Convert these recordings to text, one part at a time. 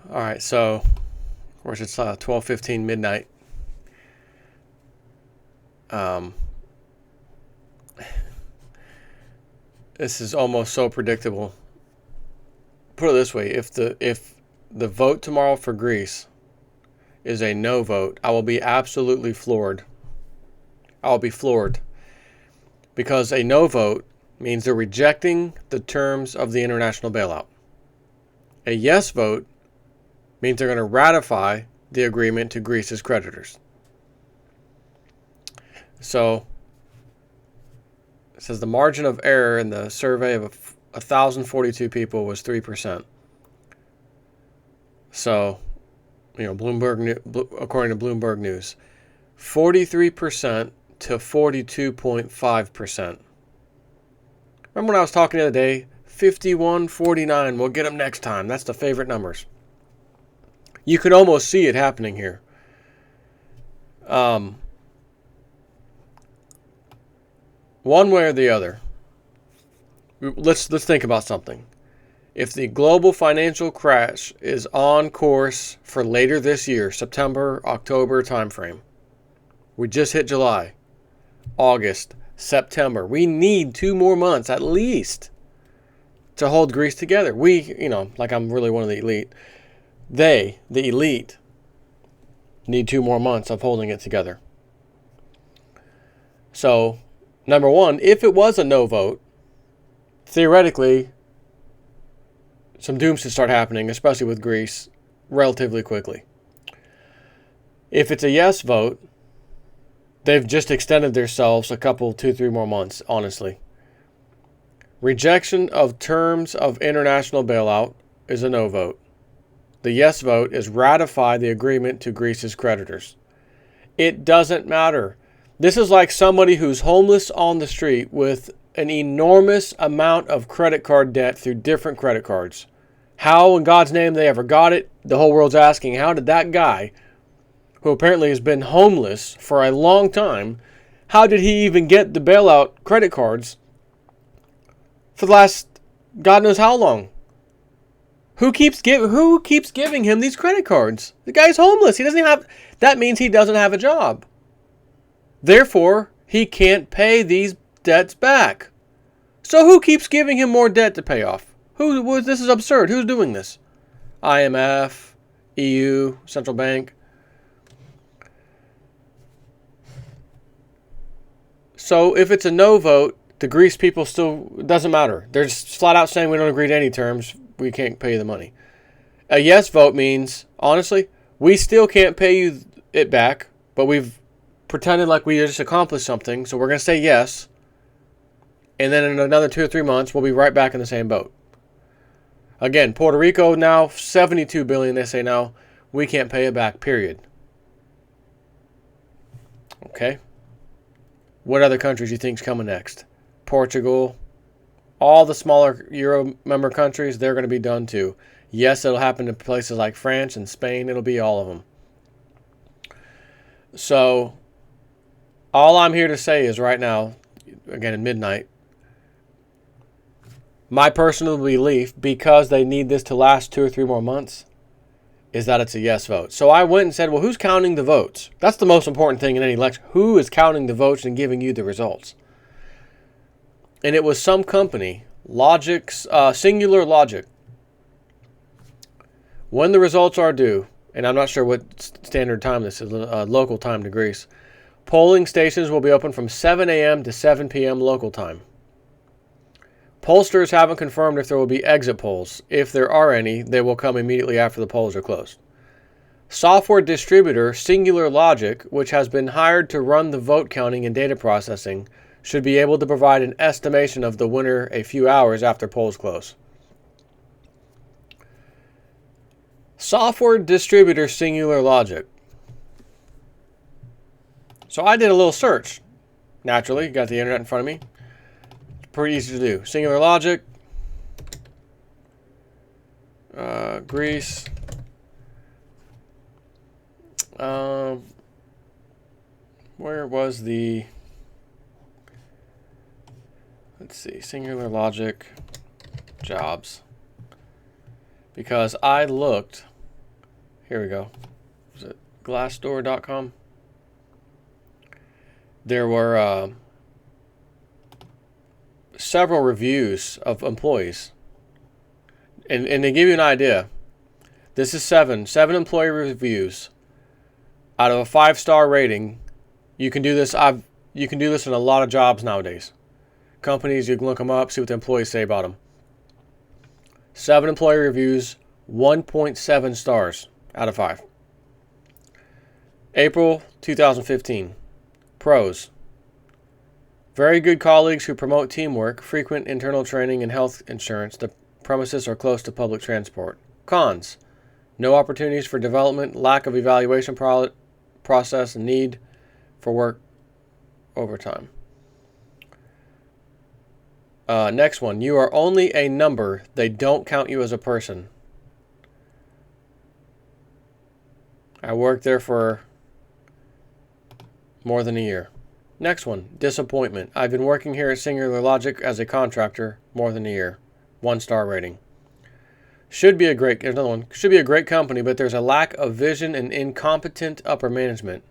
All right, so of course it's 12:15 midnight. Um, this is almost so predictable. Put it this way: if the vote tomorrow for Greece is a no vote, I will be absolutely floored. I'll be floored because a no vote means they're rejecting the terms of the international bailout. A yes vote means they're going to ratify the agreement to Greece's creditors. So it says the margin of error in the survey of 1,042 people was 3%. So, Bloomberg, according to Bloomberg News, 43% to 42.5%. Remember when I was talking the other day? 51-49. We'll get them next time. That's the favorite numbers. You can almost see it happening here. One way or the other. Let's think about something. If the global financial crash is on course for later this year, September, October timeframe, we just hit July, August, September. We need 2 more months at least to hold Greece together. Like I'm really one of the elite. The elite, need 2 more months of holding it together. So, number one, if it was a no vote, theoretically, some doom should start happening, especially with Greece, relatively quickly. If it's a yes vote, they've just extended themselves a couple, 2, 3 more months, honestly. Rejection of terms of international bailout is a no vote. The yes vote is ratify the agreement to Greece's creditors. It doesn't matter. This is like somebody who's homeless on the street with an enormous amount of credit card debt through different credit cards. How in God's name they ever got it? The whole world's asking, how did that guy, who apparently has been homeless for a long time, how did he even get the bailout credit cards for the last God knows how long? Who keeps giving him these credit cards? The guy's homeless. That means he doesn't have a job. Therefore, he can't pay these debts back. So who keeps giving him more debt to pay off? This is absurd. Who's doing this? IMF, EU, central bank. So if it's a no vote, the Greece people still, it doesn't matter. They're just flat out saying we don't agree to any terms. We can't pay you the money. A yes vote means, honestly, we still can't pay you it back, but we've pretended like we just accomplished something, so we're going to say yes. And then in another 2 or 3 months, we'll be right back in the same boat. Again, Puerto Rico now, $72 billion, they say now, we can't pay it back, period. Okay. What other countries do you think is coming next? Portugal, all the smaller Euro member countries, they're going to be done too. Yes, it'll happen in places like France and Spain. It'll be all of them. So, all I'm here to say is right now, again at midnight, my personal belief, because they need this to last 2 or 3 more months, is that it's a yes vote. So I went and said, well, who's counting the votes? That's the most important thing in any election. Who is counting the votes and giving you the results? And it was some company, Singular Logic. When the results are due, and I'm not sure what standard time this is, local time to Greece, polling stations will be open from 7 a.m. to 7 p.m. local time. Pollsters haven't confirmed if there will be exit polls. If there are any, they will come immediately after the polls are closed. Software distributor Singular Logic, which has been hired to run the vote counting and data processing, should be able to provide an estimation of the winner a few hours after polls close. Software distributor Singular Logic. So I did a little search. Naturally, got the internet in front of me. Pretty easy to do. Singular Logic. Greece. Where was the... Let's see. Singular Logic. Jobs. Because I looked Here we go. Is it glassdoor.com? There were several reviews of employees. And they give you an idea. This is seven employee reviews. Out of a 5-star rating, you can do this. You can do this in a lot of jobs nowadays. Companies, you can look them up, see what the employees say about them. 7 employee reviews, 1.7 stars out of 5. April 2015. Pros. Very good colleagues who promote teamwork, frequent internal training, and health insurance. The premises are close to public transport. Cons. No opportunities for development, lack of evaluation process, and need for work overtime. Next one. You are only a number. They don't count you as a person. I worked there for more than a year. Next one. Disappointment. I've been working here at Singular Logic as a contractor more than a year. 1-star rating. Here's another one. Should be a great company, but there's a lack of vision and incompetent upper management.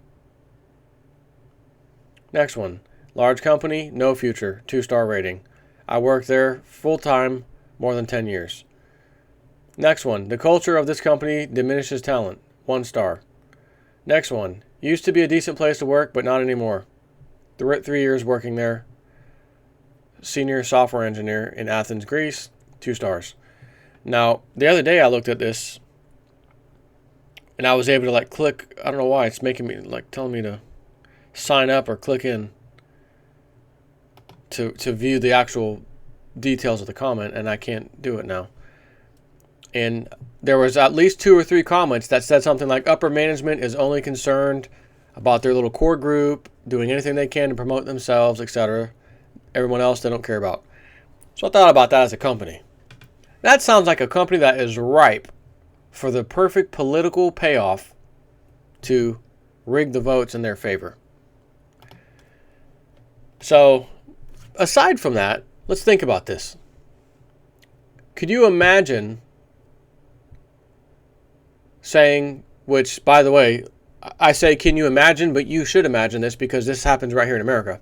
Next one. Large company, no future. 2-star rating. I worked there full-time more than 10 years. Next one. The culture of this company diminishes talent. 1 star. Next one. Used to be a decent place to work, but not anymore. 3 years working there. Senior software engineer in Athens, Greece. 2 stars. Now, the other day I looked at this and I was able to click. I don't know why. It's making me telling me to sign up or click in to view the actual details of the comment, and I can't do it now. And there was at least 2 or 3 comments that said something like upper management is only concerned about their little core group, doing anything they can to promote themselves, etc. Everyone else they don't care about. So I thought about that as a company. That sounds like a company that is ripe for the perfect political payoff to rig the votes in their favor. So, aside from that, let's think about this. Could you imagine saying, which, by the way, I say can you imagine, but you should imagine this because this happens right here in America.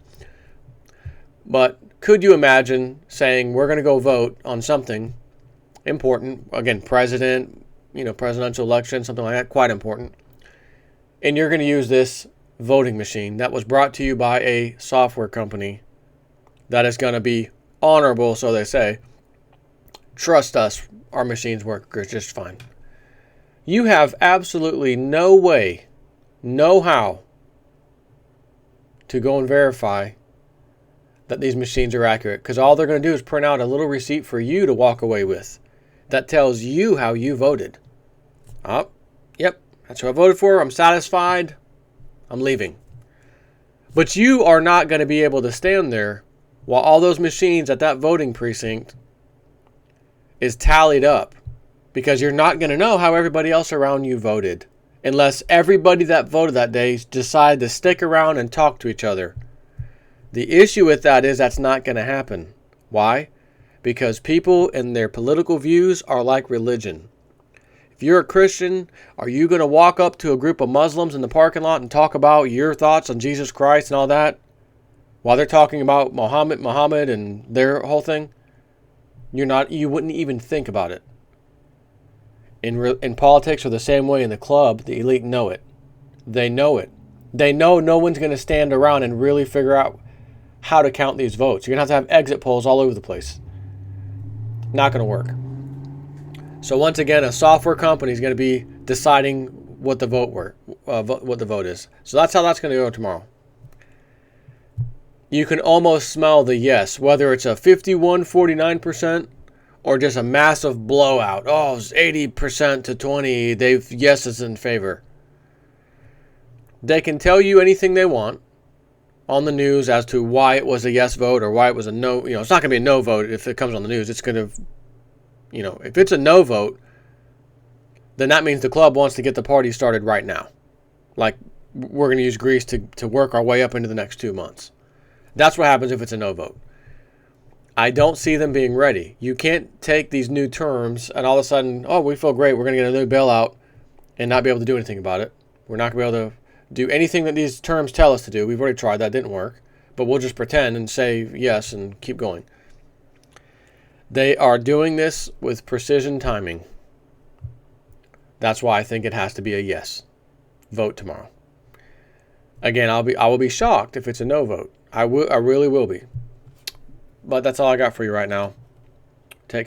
But could you imagine saying we're going to go vote on something important, again, presidential election, something like that, quite important, and you're going to use this voting machine that was brought to you by a software company that is going to be honorable, so they say. Trust us, our machines work just fine. You have absolutely no way, no how to go and verify that these machines are accurate, because all they're going to do is print out a little receipt for you to walk away with that tells you how you voted. Oh, yep, that's who I voted for. I'm satisfied. I'm leaving. But you are not going to be able to stand there while all those machines at that voting precinct is tallied up, because you're not going to know how everybody else around you voted unless everybody that voted that day decide to stick around and talk to each other. The issue with that is that's not going to happen. Why? Because people and their political views are like religion. If you're a Christian, are you going to walk up to a group of Muslims in the parking lot and talk about your thoughts on Jesus Christ and all that while they're talking about Muhammad and their whole thing? You wouldn't even think about it. In politics are the same way in the club. The elite know it. They know it. They know no one's going to stand around and really figure out how to count these votes. You're going to have exit polls all over the place. Not going to work. So once again, a software company is going to be deciding what the vote is. So that's how that's going to go tomorrow. You can almost smell the yes, whether it's a 51-49% or just a massive blowout. Oh, it's 80% to 20. Yes is in favor. They can tell you anything they want on the news as to why it was a yes vote or why it was a no. It's not going to be a no vote if it comes on the news. It's going to, if it's a no vote, then that means the club wants to get the party started right now. Like, we're going to use Greece to work our way up into the next 2 months. That's what happens if it's a no vote. I don't see them being ready. You can't take these new terms and all of a sudden, oh, we feel great, we're going to get a new bailout, and not be able to do anything about it. We're not going to be able to do anything that these terms tell us to do. We've already tried that, didn't work. But we'll just pretend and say yes and keep going. They are doing this with precision timing. That's why I think it has to be a yes. Vote tomorrow. Again, I will be shocked if it's a no vote. I really will be. But that's all I got for you right now. Take care.